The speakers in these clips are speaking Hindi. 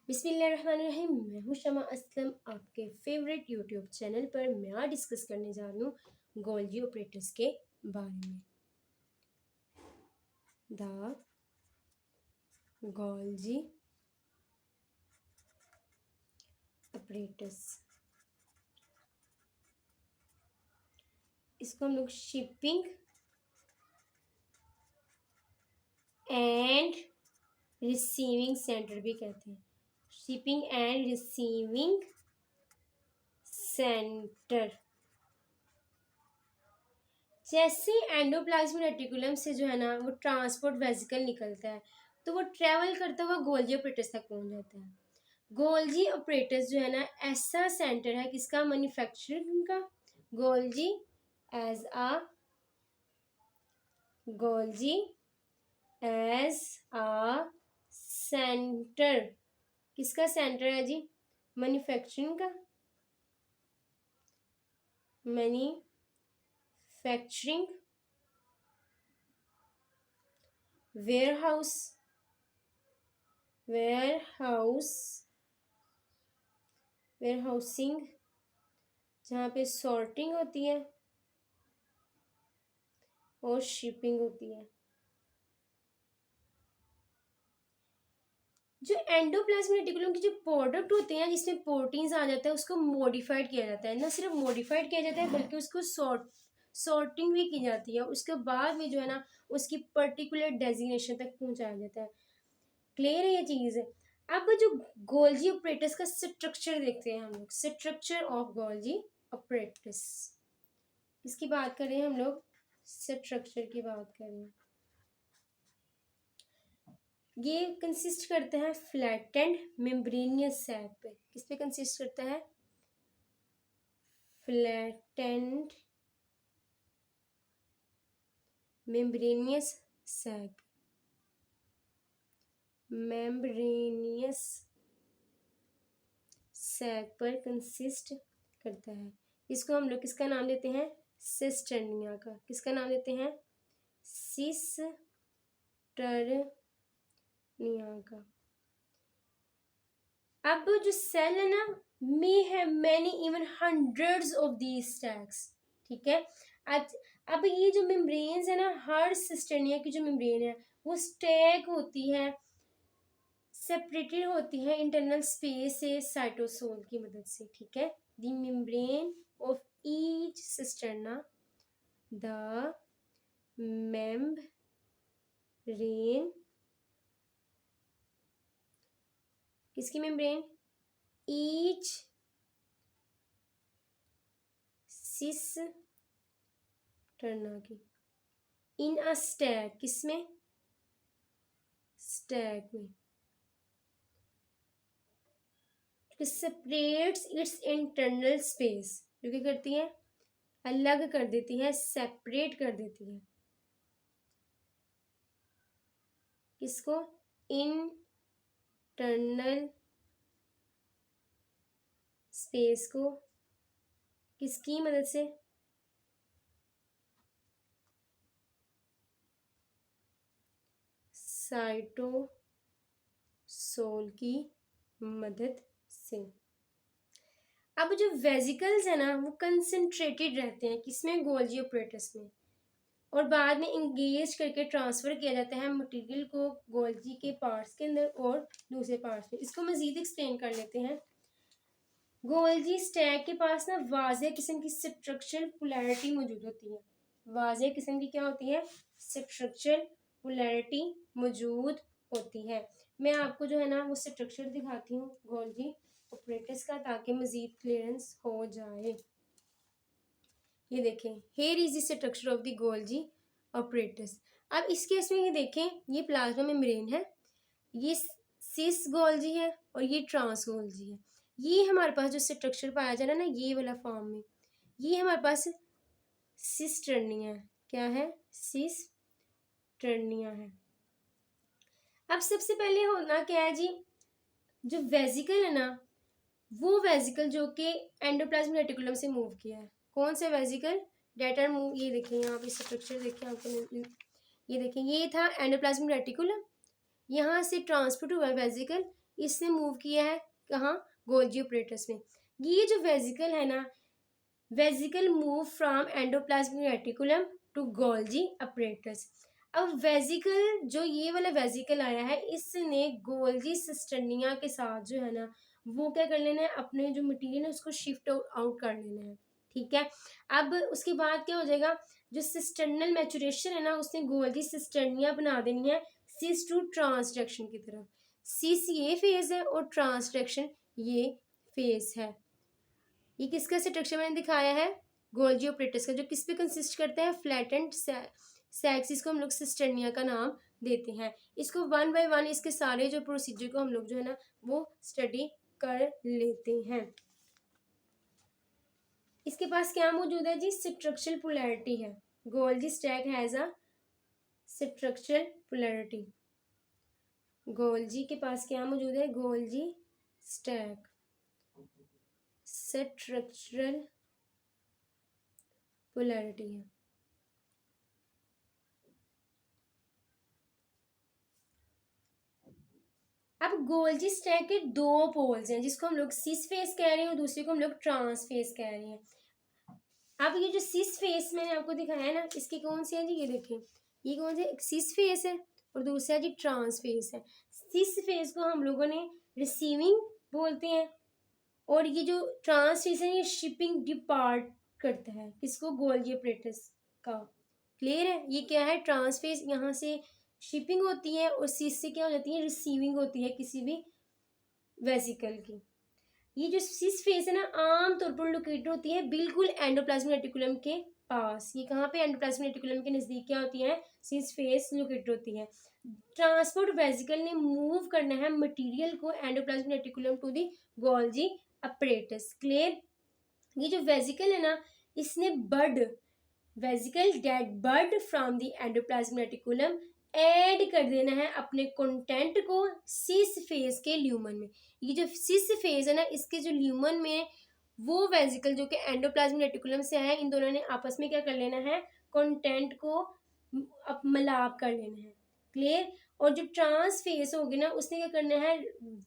बिस्मिल्लाहिर्रहमानिर्रहीम। मैं हूँ शमा असलम, आपके फेवरेट यूट्यूब चैनल पर। मैं आज डिस्कस करने जा रही हूँ गोल्जी ऑपरेटर्स के बारे में। द गोल्जी ऑपरेटर्स, इसको हम लोग शिपिंग एंड रिसीविंग सेंटर भी कहते हैं। Shipping and receiving centre. जैसे एंडोप्लाज्मिक रेटिकुलम से जो है ना वो ट्रांसपोर्ट वेसिकल निकलता है, तो वो ट्रेवल करता हुआ गोल्जी ऑपरेटर्स तक पहुंच जाता है। गोल्जी ऑपरेटर्स जो है ना ऐसा सेंटर है किसका, मैन्युफैक्चरिंग का। Golgi as a Golgi as a center, किसका सेंटर है जी, मैन्युफैक्चरिंग का। मैन्युफैक्चरिंग, वेयरहाउस, वेयरहाउसिंग जहाँ पे सॉर्टिंग होती है और शिपिंग होती है। जो एंडोप्लाज्मिक रेटिकुलम की जो प्रोडक्ट होते हैं जिसमें प्रोटीन्स आ जाता है उसको मॉडिफाइड किया जाता है। ना सिर्फ मॉडिफाइड किया जाता है बल्कि उसको सॉर्टिंग भी की जाती है। उसके बाद में जो है ना उसकी पर्टिकुलर डेजिग्नेशन तक पहुंचाया जाता है। क्लियर है ये चीज़। अब जो गोल्जी ऑपरेटर्स का स्ट्रक्चर देखते हैं हम लोग। स्ट्रक्चर ऑफ गोल्जी ऑपरेटर्स, इसकी बात करें हम लोग, स्ट्रक्चर की बात करें, ये कंसिस्ट करता है फ्लैटेंड मेम्ब्रेनियस सैक पे। किस पे कंसिस्ट करता है, flattened membranous sac, membranous sac पर कंसिस्ट करता है। इसको हम लोग किसका नाम देते हैं, सिस्टर्निया का। किसका नाम देते हैं, सिस्टर्निया का। अब जो सेल है ना, may have many even hundreds of these stacks. ठीक है। अब ये जो मेम्ब्रेन्स है ना, हर सिस्टर्निया की जो मेम्ब्रेन है वो स्टैक होती है, सेपरेटेड होती है इंटरनल स्पेस से साइटोसोल की मदद से। ठीक है। The membrane of each cisterna, the membrane, किसकी मेम्ब्रेन, ईच सिस्टर्ना की, इन अ स्टैक, किसमें, स्टैक में, सेपरेट्स इट्स इंटरनल स्पेस, जो क्या करती है, अलग कर देती है, सेपरेट कर देती है, किसको, इंटरनल स्पेस को, किसकी मदद से, साइटोसोल की मदद से। अब जो वेसिकल्स है ना वो कंसंट्रेटेड रहते हैं किसमें, गोल्जी ऑपरेटर्स में, और बाद में इंगेज करके ट्रांसफर किया जाता है मटेरियल को गोल्जी के पार्ट्स के अंदर और दूसरे पार्ट्स में। इसको मजीद एक्सप्लेन कर लेते हैं। गोल्जी स्टैक के पास ना वाज़ेह किस्म की स्ट्रक्चरल पोलैरिटी मौजूद होती है। वाज़ेह किस्म की क्या होती है, स्ट्रक्चरल पोलैरिटी मौजूद होती है। मैं आपको जो है ना वो स्ट्रक्चर दिखाती हूँ गोल्जी ऑपरेटर्स का, ताकि मजीद क्लियरेंस हो जाए। ये देखें, here is the structure of the Golgi operators. अब इस केस में ये देखें, ये प्लाज्मा मेम्ब्रेन है, ये सिस गोल्जी है और ये ट्रांस गोल्जी है। ये हमारे पास जो स्ट्रक्चर पाया जा रहा है ना ये वाला फॉर्म में, ये हमारे पास सिस्टर्निया है। क्या है, सिस्टर्निया है। अब सबसे पहले होना क्या है जी, जो वेसिकल है ना वो वेसिकल जो कि एंडोप्लाज्मिक रेटिकुलम से मूव किया है। कौन सा वेसिकल, डेट आर मूव, ये देखिए यहाँ पे स्ट्रक्चर देखिए आपको, ये देखिए ये था एंडोप्लाज्मिक रेटिकुलम, यहाँ से ट्रांसपोर्ट हुआ वेसिकल इसने मूव किया है कहाँ, गोल्जी ऑपरेटस में। ये जो वेजिकल है ना, vesicle move from endoplasmic reticulum to Golgi apparatus. अब वेजिकल, जो ये वाला वेजिकल आया है, इसने गोल्जी सिस्टर्निया के साथ जो है ना वो क्या कर लेना है, अपने जो मटेरियल है उसको शिफ्ट आउट कर लेना है। ठीक है, अब उसके बाद क्या हो जाएगा, जो सिस्टर्नल मैचुरेशन है ना उसने गोल्जी सिस्टर्निया बना देनी है सिस टू ट्रांसडक्शन की तरफ। सिस ये फेज है और ट्रांसडक्शन ये फेज है। ये किसका स्ट्रक्चर मैंने दिखाया है, गोल्जी ऑपरेटस का, जो किस पे कंसिस्ट करता है, फ्लैटेंड सैक्स। इसको हम लोग सिस्टर्निया का नाम देते हैं। इसको वन बाय वन इसके सारे जो प्रोसीजर को हम लोग जो है ना वो स्टडी कर लेते हैं। इसके पास क्या मौजूद है जी, स्ट्रक्चरल पोलैरिटी है। Golgi stack has a structural polarity. Golgi के पास क्या मौजूद है, गोल्जी स्टैक स्ट्रक्चरल पोलैरिटी है। अब गोल्जी स्टैक के दो पोल्स हैं, जिसको हम लोग सिस फेस कह रहे हैं और दूसरे को हम लोग ट्रांस फेस कह रहे हैं। अब ये जो सिस फेस मैंने आपको दिखाया है ना, इसके कौन से हैं जी, ये देखें, ये कौन से, एक सिस फेस है और दूसरा जी ट्रांस फेस है। सिस फेस को हम लोगों ने रिसीविंग बोलते हैं और ये जो ट्रांस फेस है ये शिपिंग डिपार्ट करता है किसको, गोल्जी ऑपरेटस का। क्लियर है, ये क्या है, ट्रांस फेस यहाँ से शिपिंग होती है और सिस से क्या हो जाती है, रिसीविंग होती है किसी भी वेसिकल की। ये जो सिस फेस है ना आमतौर पर लोकेट होती है बिल्कुल एंडोप्लाज्मिक रेटिकुलम के पास। ये कहाँ पे, एंडोप्लाज्मिक रेटिकुलम के नजदीक क्या होती है, सिस फेस लोकेट होती है। ट्रांसपोर्ट वेसिकल ने मूव करना है मटेरियल को endoplasmic reticulum to the Golgi apparatus. Clear, ये जो वेसिकल है ना इसने bird vesicle dead bird from the endoplasmic reticulum add कर देना है अपने कंटेंट को सिस फेज के ल्यूमन में। ये जो सिस फेज है ना इसके जो ल्यूमन में वो वेसिकल जो कि एंडोप्लाज्मिक रेटिकुलम से है, इन दोनों ने आपस में क्या कर लेना है, कंटेंट को मिलाप कर लेना है। क्लियर, और जो ट्रांस फेस होगी ना उसने क्या करना है,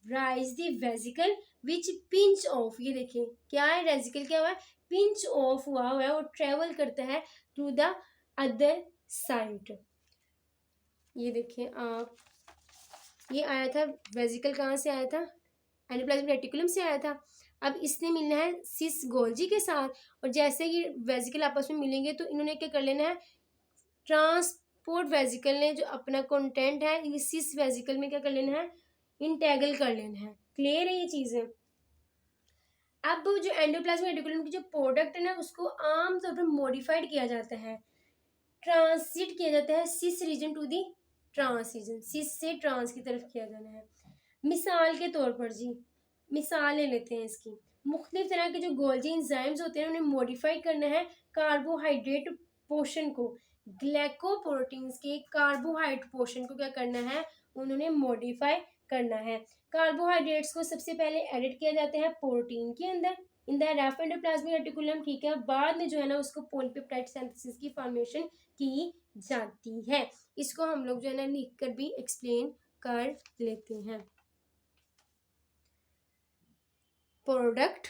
rise the vesicle which pinch of. ये देखिए क्या है, वेसिकल क्या हुआ है, पिंच ऑफ हुआ है और ट्रेवल करता है टू द अदर साइड। ये देखिए आप, ये आया था वेसिकल, कहाँ से आया था, एंडोप्लाज्मिक रेटिकुलम से आया था। अब इसने मिलना है सिस गोल्जी के साथ और जैसे ये वेसिकल आपस में मिलेंगे तो इन्होंने क्या कर लेना है, ट्रांसपोर्ट वेसिकल ने जो अपना कंटेंट है ये सिस वेसिकल में क्या कर लेना है, इंटेगल कर लेना है। क्लियर है ये चीज़ें। अब जो एंडोप्लाज्मिक रेटिकुलम की जो प्रोडक्ट है ना उसको आमतौर पर मॉडिफाइड किया जाता है, ट्रांसिट किया जाता है cis region to the trans region, cis से ट्रांस की तरफ किया जाना है। मिसाल के तौर पर जी, मिसाल ले लेते हैं इसकी, मुख्तलिफ तरह के जो गोल्जी इंजाइम्स होते हैं उन्हें मॉडिफाई करना है कार्बोहाइड्रेट पोर्शन को, ग्लाइकोप्रोटीन्स के कार्बोहाइड्रेट पोर्शन को क्या करना है, उन्होंने मॉडिफाई करना है। कार्बोहाइड्रेट्स को सबसे पहले एडिट किया जाता है प्रोटीन के अंदर in the rough endoplasmic reticulum. ठीक है, बाद में जो है ना उसको पॉलीपेप्टाइड सिंथेसिस की फॉर्मेशन की जाती है। इसको हम लोग जो है ना लिख कर भी एक्सप्लेन कर लेते हैं। प्रोडक्ट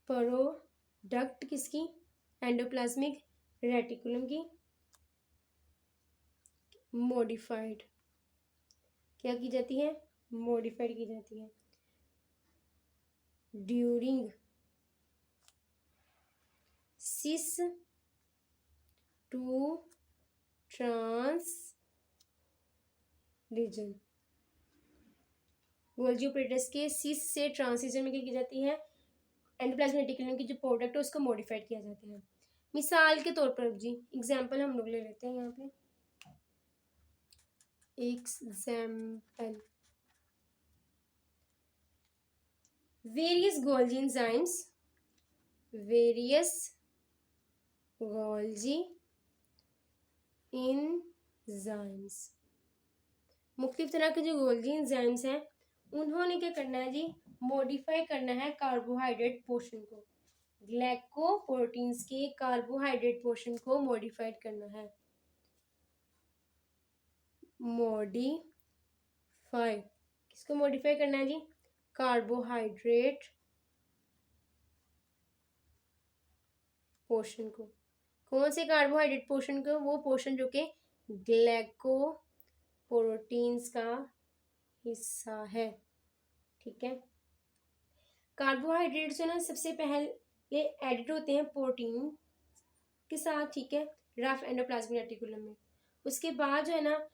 प्रोडक्ट किसकी, एंडोप्लाज्मिक रेटिकुलम की मॉडिफाइड क्या की जाती है, मॉडिफाइड की जाती है during cis to trans region. Golgi operators के सिस से ट्रांस रीजन में क्या की जाती है, एंडोप्लाज्मिक रेटिकुलम की जो प्रोडक्ट है उसको मॉडिफाइड किया जाता है। मिसाल के तौर पर जी एग्जाम्पल हम लोग ले लेते हैं यहाँ पे, example various Golgi enzymes, various Golgi enzymes, मुख्तलिफ तरह के जो गोल्जी एंजाइम्स हैं उन्होंने क्या करना है जी, मॉडिफाई करना है कार्बोहाइड्रेट पोर्शन को, ग्लाइकोप्रोटीन्स के कार्बोहाइड्रेट पोर्शन को मॉडिफाइड करना है। मॉडिफाई, किसको मॉडिफाई करना है जी? कार्बोहाइड्रेट पोर्शन को। कौन से कार्बोहाइड्रेट पोर्शन को? वो पोर्शन जो कि ग्लाइकोप्रोटीन्स का हिस्सा है। ठीक है, कार्बोहाइड्रेट्स जो ना सबसे पहले एडिट होते हैं प्रोटीन के साथ, ठीक है, रफ एंडोप्लाज्मिक रेटिकुलम में। उसके बाद जो है ना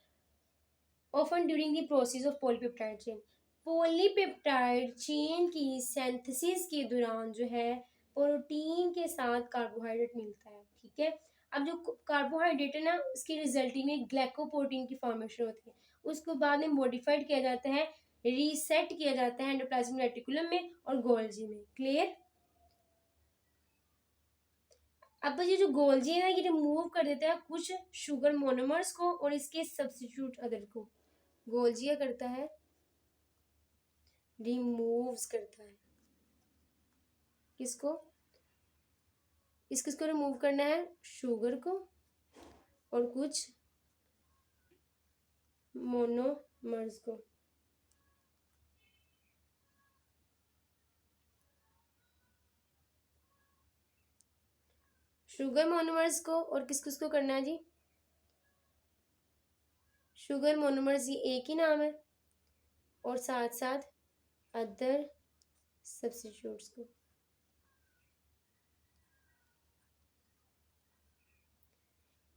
often during the process of polypeptide chain, polypeptide chain की सिंथेसिस के दौरान जो है प्रोटीन के साथ कार्बोहाइड्रेट मिलता है। ठीक है, अब जो कार्बोहाइड्रेट है ना उसकी रिजल्टिंग में ग्लाइकोप्रोटीन की फॉर्मेशन होती है। उसको बाद में मॉडिफाइड किया जाता है, रीसेट किया जाता है एंडोप्लाज्मिक रेटिकुलम में और गोल्जी में। क्लियर? अब ये जो गोल्जी है ना ये रिमूव कर देता है कुछ शुगर मोनोमर्स को और इसके सब्स्टिट्यूट अदर को। गोल्जी क्या करता है? रिमूव्स करता है। किसको? किसको रिमूव करना है? शुगर को और कुछ मोनोमर्स को। शुगर मोनोमर्स को और किसको करना है जी? शुगर मोनोमर्स ये एक ही नाम है और साथ साथ अदर सब्स्टिट्यूट्स को।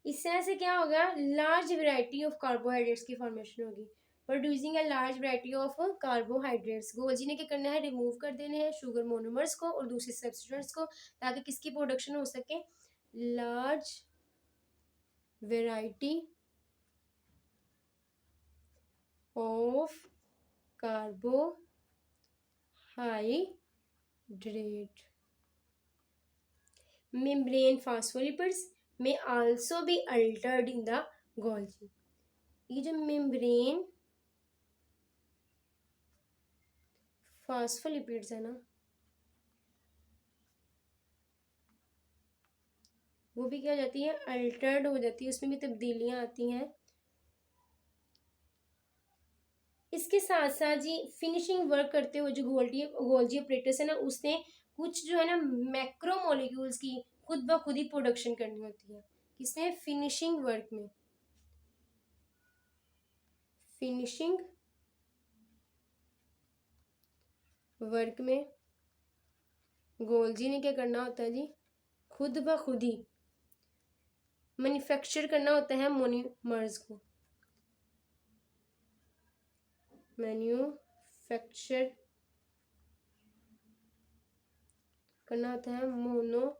इस तरह से क्या होगा? लार्ज वैरायटी ऑफ कार्बोहाइड्रेट्स की फॉर्मेशन होगी, producing a large variety of carbohydrates. Golgi ने क्या करना है? रिमूव कर देने हैं शुगर मोनोमर्स को और दूसरे सब्स्टिट्यूट्स को ताकि किसकी प्रोडक्शन हो सके? Large variety of carbohydrate. membrane phospholipids may also be altered in the Golgi। ये जो membrane phospholipids है ना वो भी क्या हो जाती है? अल्टर्ड हो जाती है, उसमें भी तब्दीलियां आती हैं। इसके साथ साथ जी फिनिशिंग वर्क करते हुए जो गोल्जी ऑपरेटर्स है ना उसने कुछ जो है ना मैक्रो मॉलिक्यूल्स की खुद ब खुद ही प्रोडक्शन करनी होती है। किसने? फिनिशिंग वर्क में। फिनिशिंग वर्क में गोल्जी ने क्या करना होता है जी? खुद ब खुद ही मैन्युफैक्चर करना होता है मोनोमर्स को। मैन्युफैक्चर करना होता है मोनोमर्स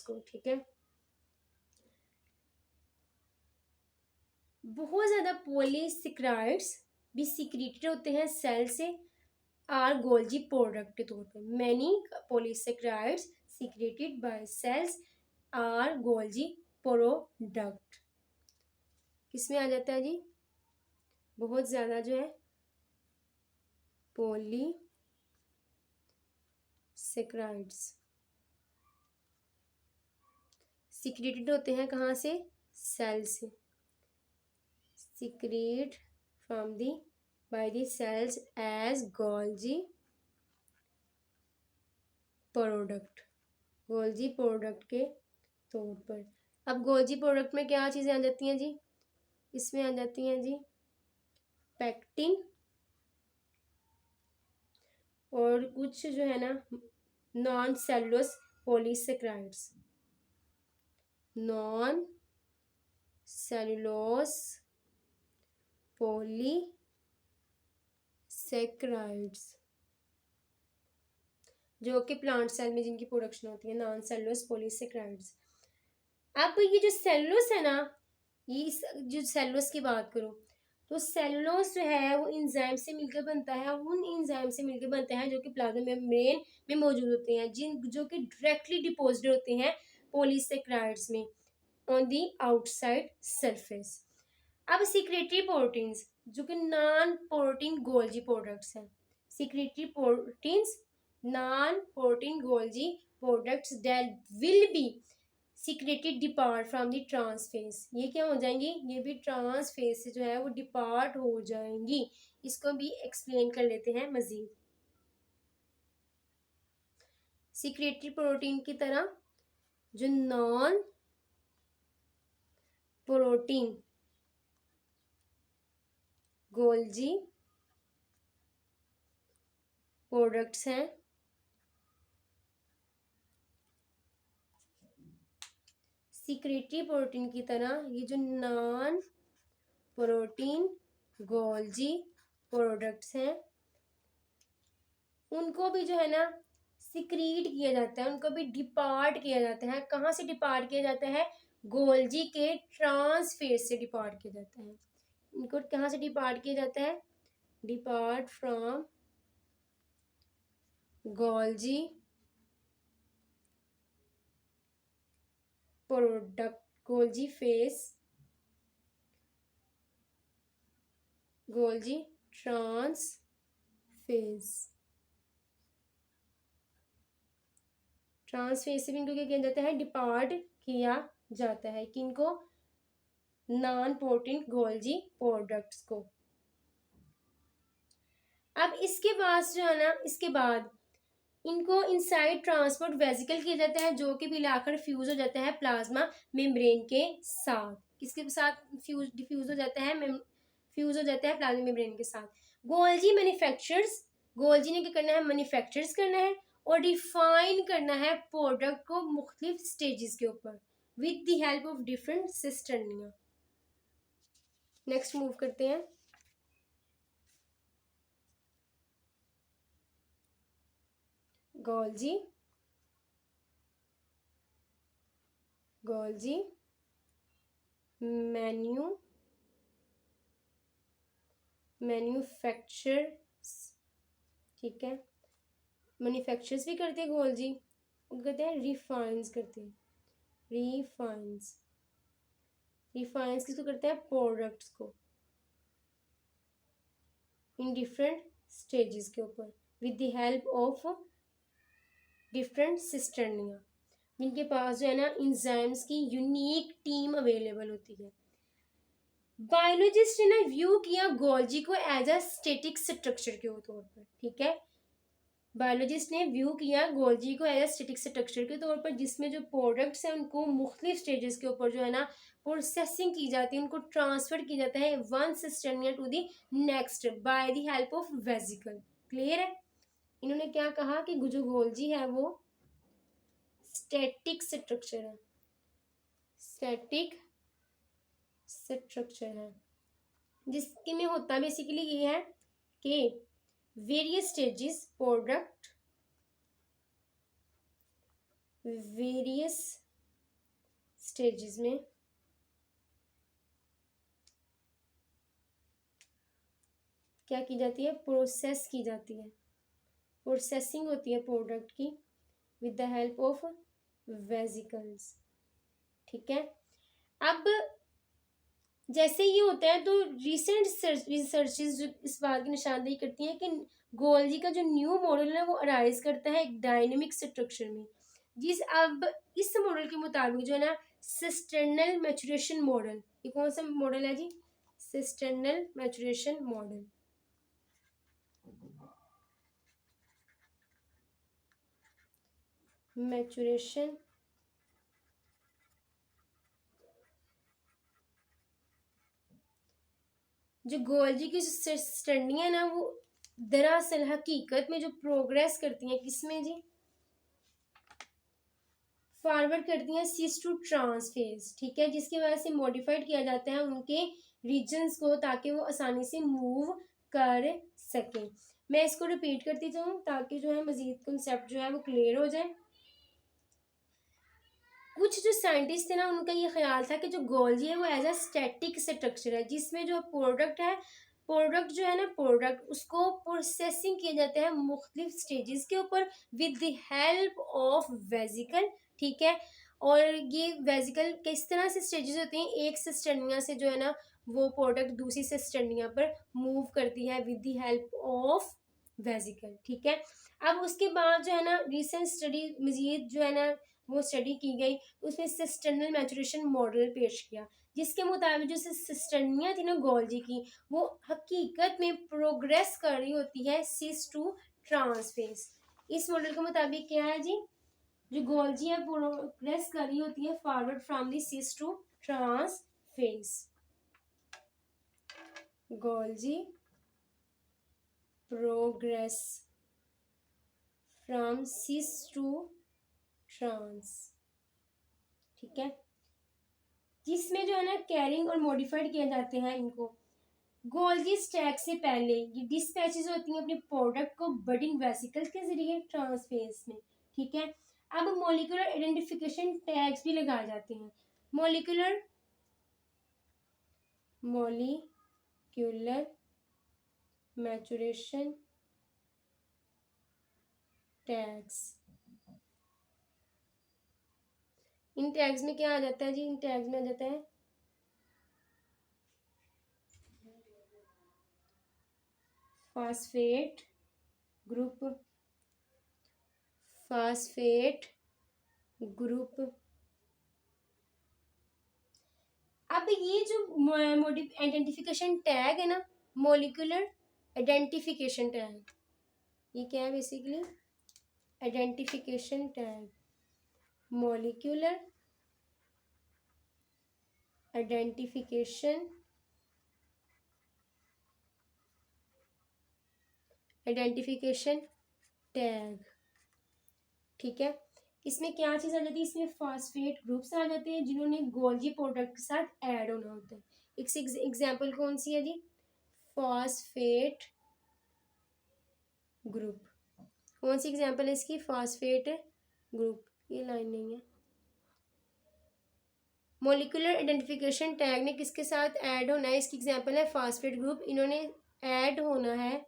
को। ठीक है, बहुत ज्यादा पॉलीसेकेराइड्स भी सिक्रेटेड होते हैं सेल से आर गोल्जी प्रोडक्ट के तौर पर। Many polysaccharides secreted by cells are Golgi product. किसमें आ जाता है जी? बहुत ज्यादा जो है पॉलीसेकेराइड्स सिक्रेटेड होते हैं कहाँ से? सेल से। secrete from the by the cells as Golgi product. Golgi product के तौर पर। अब गोल्जी प्रोडक्ट में क्या चीज़ें आ जाती हैं जी? इसमें आ जाती हैं जी पैक्टिन और कुछ जो है ना non cellulose polysaccharides. Non cellulose polysaccharides जो कि प्लांट सेल में जिनकी प्रोडक्शन होती है, नॉन सेलुलोज पॉलीसेकेराइड्स। अब ये जो सेलुलोज है ना, ये जो सेलुलोज की बात करूं तो सेलुलोज जो है वो इंजाइम से मिलकर बनता है। उन इंजाइम से मिलकर बनता है जो कि प्लाज्मा मेम्ब्रेन में मौजूद होते हैं, जो कि डायरेक्टली डिपोजिट होते हैं पॉलीसेकेराइड्स में ऑन दी आउटसाइड सरफेस। अब सिक्रेटरी प्रोटीन्स जो कि नॉन प्रोटीन गोल्जी प्रोडक्ट्स हैं। Secretory proteins non protein Golgi products that will be secreted depart from the trans phase, ये क्या हो जाएंगी, ये भी ट्रांस फेज से जो है वो डिपार्ट हो जाएंगी। इसको भी एक्सप्लेन कर लेते हैं मजीद। सिक्रेटरी प्रोटीन की तरह जो नॉन प्रोटीन गोल्जी प्रोडक्ट्स हैं, सिक्रेटरी प्रोटीन की तरह ये जो नॉन प्रोटीन गोल्जी प्रोडक्ट्स हैं उनको भी जो है ना सिक्रीट किया जाता है, उनको भी डिपार्ट किया जाता है। कहाँ से डिपार्ट किया जाता है, गोल्जी के ट्रांसफेज से डिपार्ट किया जाता है। इनको कहाँ से डिपार्ट किया जाता है, depart from Golgi product, Golgi phase, Golgi trans phase, trans phase से भी इनको क्या किया जाता है, डिपार्ट किया जाता है। किनको, नॉन प्रोटीन गोल्जी प्रोडक्ट्स को। अब इसके बाद जो है ना, इसके बाद इनको इनसाइड ट्रांसपोर्ट वेसिकल किया जाता है जो कि मिलाकर फ्यूज हो जाता है प्लाज्मा मेम्ब्रेन के साथ। किसके साथ डिफ्यूज हो जाता है, फ्यूज हो जाता है प्लाज्मा मेम्ब्रेन के साथ। गोल्जी मैन्युफैक्चरर्स, गोल्जी ने क्या करना है, मैन्युफैक्चर्स करना है और डिफाइन करना है प्रोडक्ट को मुख्तलिफ स्टेजेस के ऊपर with the help of different cisternae. Next move करते हैं। गोल्जी मैन्युफैक्चरर्स, ठीक है, मैन्युफैक्चरर्स भी करते हैं गोल्जी, वो कहते हैं रिफाइंस करते हैं, रिफाइंस किसको करते हैं, प्रोडक्ट्स को इन डिफरेंट स्टेजेस के ऊपर with the help of different cisternae, जिनके पास जो है ना इंजाइम्स की यूनिक टीम अवेलेबल होती है। बायोलॉजिस्ट ने ना व्यू किया गोल्जी को एज अ स्टैटिक स्ट्रक्चर के तौर पर, ठीक है, बायोलॉजिस्ट ने व्यू किया गोल्जी को एज अ स्टैटिक स्ट्रक्चर के तौर पर, जिसमें जो प्रोडक्ट्स हैं उनको मुख्तलिफ स्टेजेस के ऊपर जो है ना प्रोसेसिंग की जाती है, उनको ट्रांसफर किया जाता है one cisternae to the next by the help of vesicle. Clear है। इन्होंने क्या कहा कि जो गोल्जी है वो स्टैटिक स्ट्रक्चर है, स्टैटिक स्ट्रक्चर है, जिसके में होता बेसिकली ये है कि various stages product, various stages में क्या की जाती है, प्रोसेस की जाती है, प्रोसेसिंग होती है प्रोडक्ट की with the help of vesicles, ठीक है। अब जैसे ये होता है तो रिसेंट रिसर्चेस जो इस बात की निशानदेही करती हैं कि गोल्जी का जो न्यू मॉडल है वो अराइज करता है एक डायनेमिक स्ट्रक्चर में, जिस अब इस मॉडल के मुताबिक जो है ना सिस्टर्नल मैचुरेशन मॉडल, ये कौन सा मॉडल है जी, सिस्टर्नल मैचुरेशन मॉडल, मैचुरेशन जो गोल्जी की स्टडियाँ ना वो दरअसल हकीकत में जो प्रोग्रेस करती हैं किसमें जी, फॉरवर्ड करती हैं सिस टू ट्रांस फेज, ठीक है, जिसकी वजह से मॉडिफाइड किया जाता है उनके रीजन्स को ताकि वो आसानी से मूव कर सकें। मैं इसको रिपीट करती जाऊँ ताकि जो है मजीद कंसेप्ट जो है वो क्लियर हो जाए। कुछ जो साइंटिस्ट थे ना उनका ये ख्याल था कि जो गोल्जी है वो एज अ स्टैटिक स्ट्रक्चर है, जिसमें जो प्रोडक्ट है, प्रोडक्ट जो है ना प्रोडक्ट उसको प्रोसेसिंग किया जाता है मुख्तलिफ स्टेजेस के ऊपर with the help of vesicle, ठीक है। और ये वेसिकल किस तरह से स्टेजेस होते हैं, एक सिस्टर्निया से जो है ना वो प्रोडक्ट दूसरी सिस्टर्निया पर मूव करती है with the help of vesicle, ठीक है। अब उसके बाद जो है ना रिसेंट स्टडी मजीद जो है ना वो स्टडी की गई, उसमें सिस्टर्नल मैचुरेशन मॉडल पेश किया, जिसके मुताबिक जो सिस्टर्निया थी ना गोल्जी की, वो हकीकत में प्रोग्रेस कर रही होती है सिस टू ट्रांसफेज। इस मॉडल के मुताबिक क्या है जी, जो गोल्जी है प्रोग्रेस कर रही होती है forward from the cis to trans phase. Golgi progress from cis to trans, ठीक है, जिसमें जो है ना कैरिंग और मॉडिफाइड किए जाते हैं इनको। गोल्जी स्टैक से पहले ये डिस्पैचेस होती हैं अपने प्रोडक्ट को बडिंग वेसिकल्स के जरिए ट्रांसफेज में, ठीक है। अब मॉलिक्यूलर आइडेंटिफिकेशन टैग्स भी लगाए जाते हैं। मॉलिक्यूलर मैचुरेशन टैग्स, इन टैग्स में क्या आ जाता है जी, इन टैग्स में आ जाता है फास्फेट ग्रुप, फास्फेट ग्रुप। अब ये जो आइडेंटिफिकेशन टैग है ना, मॉलिक्यूलर आइडेंटिफिकेशन टैग, ये क्या है basically, identification tag, molecular identification tag, ठीक है। इसमें क्या चीज़ आ जाती है, इसमें फास्फेट ग्रुप्स आ जाते हैं जिन्होंने गोल्जी प्रोडक्ट के साथ ऐड होना होता है। एक एग्जांपल कौन सी है जी, फास्फेट ग्रुप, कौन सी एग्जांपल है इसकी, फास्फेट ग्रुप, ये लाइन नहीं है। मॉलिक्यूलर आइडेंटिफिकेशन टैग ने किसके साथ ऐड होना है, इसकी एग्जांपल है फास्फेट ग्रुप, इन्होंने ऐड होना है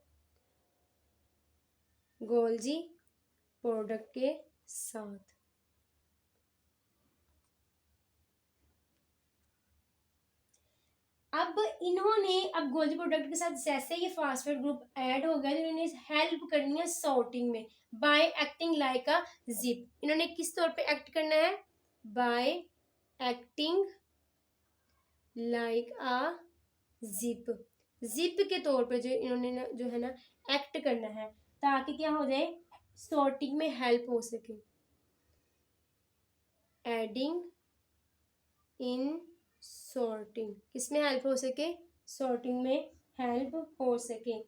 गोल्जी प्रोडक्ट के साथ। अब इन्होंने, अब गोल्जी प्रोडक्ट के साथ जैसे ये फास्फेट ग्रुप ऐड हो गया, तो इन्होंने हेल्प करनी है सॉर्टिंग में बाय एक्टिंग लाइक अ जिप। इन्होंने किस तौर पे एक्ट करना है, बाय एक्टिंग लाइक अ जिप, जिप के तौर पे जो इन्होंने जो है ना एक्ट करना है, ताकि क्या हो जाए, सॉर्टिंग में हेल्प हो सके। एडिंग इन सॉर्टिंग, किसमें हेल्प हो सके, सॉर्टिंग में हेल्प हो सके।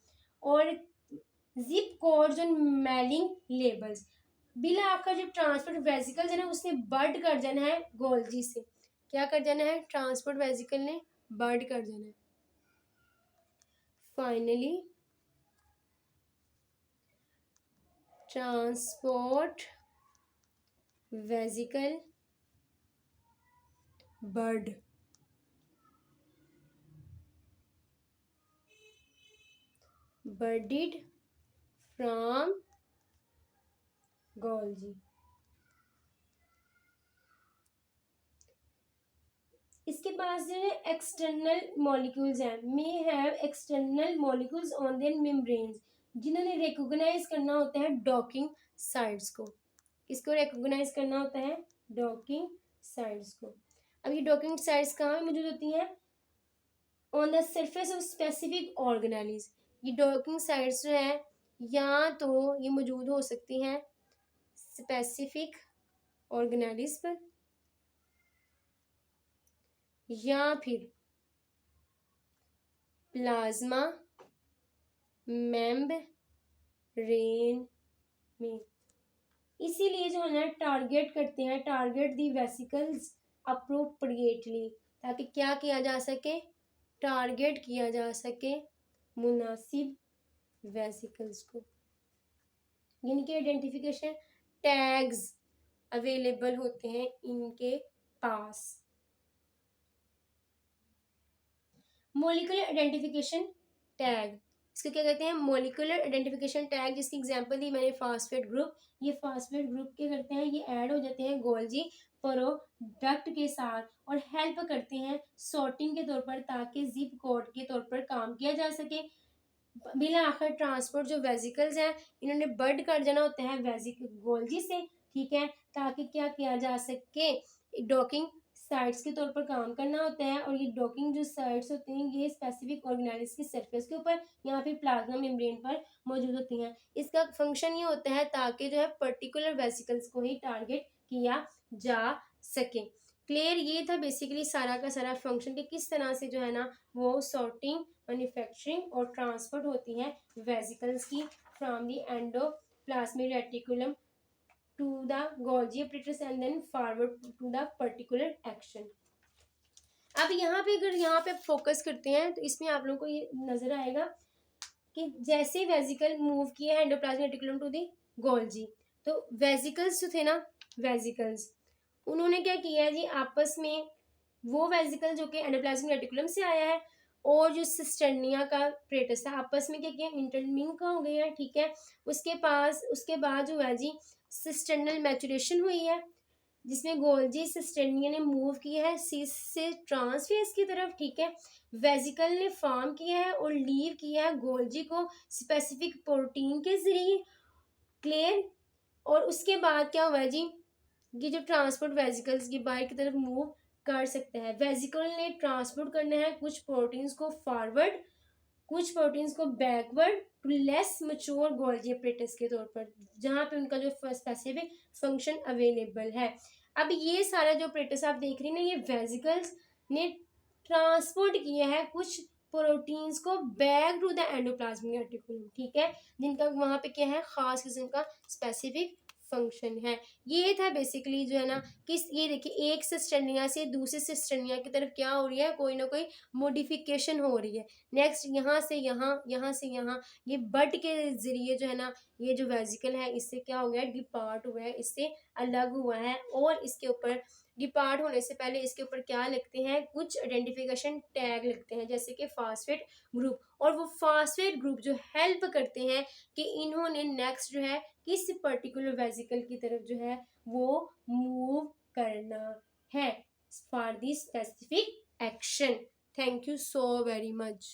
और जिप कोड्स और मेलिंग लेबल्स, बिल आकर जब ट्रांसपोर्ट वेसिकल है ना उसने बर्ड कर जाना है गोल्जी से, क्या कर जाना है, ट्रांसपोर्ट वेसिकल ने बर्ड कर जाना है। Finally transport vesicle bud, budded from Golgi. इसके पास जो है एक्सटर्नल मॉलिक्यूल्स हैं, may have external molecules on their membranes, जिन्होंने रिकॉग्नाइज करना होता है डॉकिंग साइड्स को। किसको रिकॉग्नाइज करना होता है, डॉकिंग साइड्स को। अब ये डॉकिंग साइड्स कहाँ मौजूद होती हैं, on the surface of specific organelles. ये डॉकिंग साइड्स जो है या तो ये मौजूद हो सकती हैं स्पेसिफिक ऑर्गेनेल्स पर, या फिर प्लाज्मा मेम्ब्रेन में। इसीलिए जो है ना टारगेट करते हैं, टारगेट दी वेसिकल्स अप्रोप्रिएटली, ताकि क्या किया जा सके, टारगेट किया जा सके मुनासिब वेसिकल्स को। इनके आइडेंटिफिकेशन टैग्स अवेलेबल होते हैं इनके पास। मॉलिक्यूलर आइडेंटिफिकेशन टैग, इसको क्या कहते हैं, मॉलिक्यूलर आइडेंटिफिकेशन टैग, जिसकी एग्जांपल दी मैंने फास्फेट ग्रुप। ये फास्फेट ग्रुप क्या करते हैं, ये ऐड हो जाते हैं गोल्जी प्रोडक्ट के साथ और हेल्प करते हैं सॉर्टिंग के तौर पर, ताकि जिप कोड के तौर पर काम किया जा सके। बिला आखिर ट्रांसपोर्ट जो वेसिकल्स हैं इन्होंने बर्ड कर जाना होता है वेसिकल गोल्जी से, ठीक है, ताकि क्या किया जा सके, डॉकिंग साइट्स के तौर पर काम करना होता है। और ये डॉकिंग जो साइट्स होती हैं ये स्पेसिफिक ऑर्गेनाइज की सरफेस के ऊपर या फिर प्लाज्मा मेम्ब्रेन पर मौजूद होती हैं। इसका फंक्शन ये होता है ताकि जो है पर्टिकुलर वेसिकल्स को ही टारगेट किया जा सके। क्लियर, ये था बेसिकली सारा का सारा फंक्शन कि किस तरह से जो है ना वो सॉर्टिंग, मैन्युफैक्चरिंग और ट्रांसपोर्ट होती है वेसिकल्स की from the endoplasmic reticulum to the Golgi apparatus and then forward to the particular action। अब यहाँ पे अगर यहाँ पे फोकस करते हैं तो इसमें आप लोगों को ये नजर आएगा कि जैसे वेसिकल मूव किया endoplasmic reticulum to the Golgi, तो वेसिकल्स जो थे ना, वेसिकल्स उन्होंने क्या किया है जी, आपस में वो वेसिकल जो कि एंडोप्लाज्मिक रेटिकुलम से आया है और जो सिस्टर्निया का प्रेटस था आपस में क्या किया, इंटरमिंक हो गए हैं, ठीक है। उसके बाद जो है जी सिस्टर्नल मैचुरेशन हुई है जिसमें गोल्जी सिस्टर्निया ने मूव किया है सिस से ट्रांसफेज की तरफ, ठीक है। वेसिकल ने फॉर्म किया है और लीव किया है गोल्जी को स्पेसिफिक प्रोटीन के जरिए। क्लियर, और उसके बाद क्या हुआ जी, ये जो ट्रांसपोर्ट वेसिकल्स की बाहर की तरफ मूव कर सकते हैं। वेसिकल ने ट्रांसपोर्ट करना है कुछ प्रोटीन्स को फॉरवर्ड, कुछ प्रोटीन्स को backward to less mature Golgi apparatus के तौर पर, जहाँ पे उनका जो स्पेसिफिक फंक्शन अवेलेबल है। अब ये सारा जो apparatus आप देख रहे हैं ना, ये वेसिकल्स ने ट्रांसपोर्ट किया है कुछ प्रोटीन्स को back to the endoplasmic reticulum, ठीक है, जिनका वहाँ पे क्या है, खास किस्म का स्पेसिफिक फंक्शन है। ये था बेसिकली जो है ना किस, ये देखिए एक सिस्टर्निया से दूसरे सिस्टर्निया की तरफ क्या हो रही है, कोई ना कोई मॉडिफिकेशन हो रही है। नेक्स्ट यहाँ से यहाँ, यहाँ से यहाँ, ये बट के जरिए जो है ना ये जो वेसिकल है इससे क्या हो गया, डिपार्ट हुआ है, इससे अलग हुआ है। और इसके ऊपर डिपार्ट होने से पहले इसके ऊपर क्या लगते हैं, कुछ आइडेंटिफिकेशन टैग लगते हैं जैसे कि फास्फेट ग्रुप, और वो फास्फेट ग्रुप जो हेल्प करते हैं कि इन्होंने नेक्स्ट जो है किस पर्टिकुलर वेसिकल की तरफ जो है वो मूव करना है for the specific action. Thank you so very much.